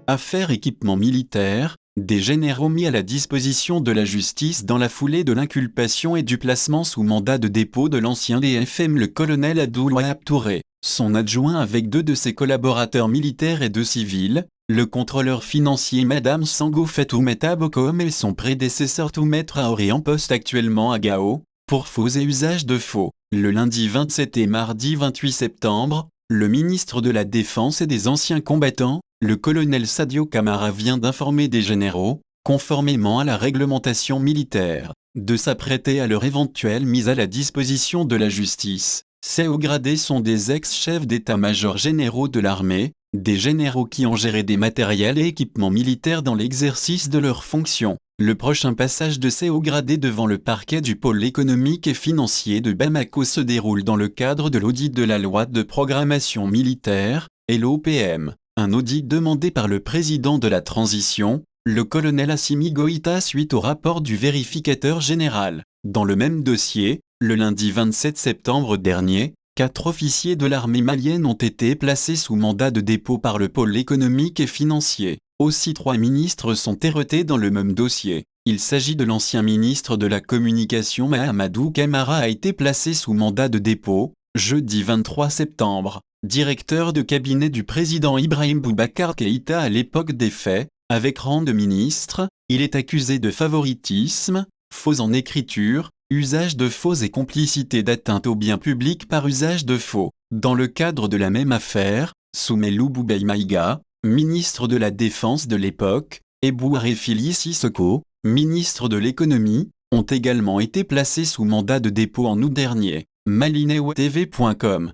Affaire équipement militaire, des généraux mis à la disposition de la justice dans la foulée de l'inculpation et du placement sous mandat de dépôt de l'ancien DFM le colonel Abdoul Wahab Touré, son adjoint avec 2 de ses collaborateurs militaires et 2 civils, le contrôleur financier Madame Sango Fatoumata Bokom et son prédécesseur Toumet Traoré en poste actuellement à Gao, pour faux et usage de faux. Le lundi 27 et mardi 28 septembre, le ministre de la Défense et des anciens combattants, le colonel Sadio Camara vient d'informer des généraux, conformément à la réglementation militaire, de s'apprêter à leur éventuelle mise à la disposition de la justice. Ces hauts gradés sont des ex-chefs d'état-major généraux de l'armée, des généraux qui ont géré des matériels et équipements militaires dans l'exercice de leurs fonctions. Le prochain passage de ces hauts gradés devant le parquet du pôle économique et financier de Bamako se déroule dans le cadre de l'audit de la loi de programmation militaire, LOPM. Un audit demandé par le président de la transition, le colonel Assimi Goïta suite au rapport du vérificateur général. Dans le même dossier, le lundi 27 septembre dernier, 4 officiers de l'armée malienne ont été placés sous mandat de dépôt par le pôle économique et financier. Aussi 3 ministres sont éretés dans le même dossier. Il s'agit de l'ancien ministre de la Communication Mahamadou Camara a été placé sous mandat de dépôt, jeudi 23 septembre. Directeur de cabinet du président Ibrahim Boubacar Keïta à l'époque des faits, avec rang de ministre, il est accusé de favoritisme, faux en écriture, usage de faux et complicité d'atteinte aux biens publics par usage de faux. Dans le cadre de la même affaire, Soumelou Boubei Maïga, ministre de la Défense de l'époque, et Bouharé Fili Sissoko, ministre de l'Économie, ont également été placés sous mandat de dépôt en août dernier. Malinewtv.com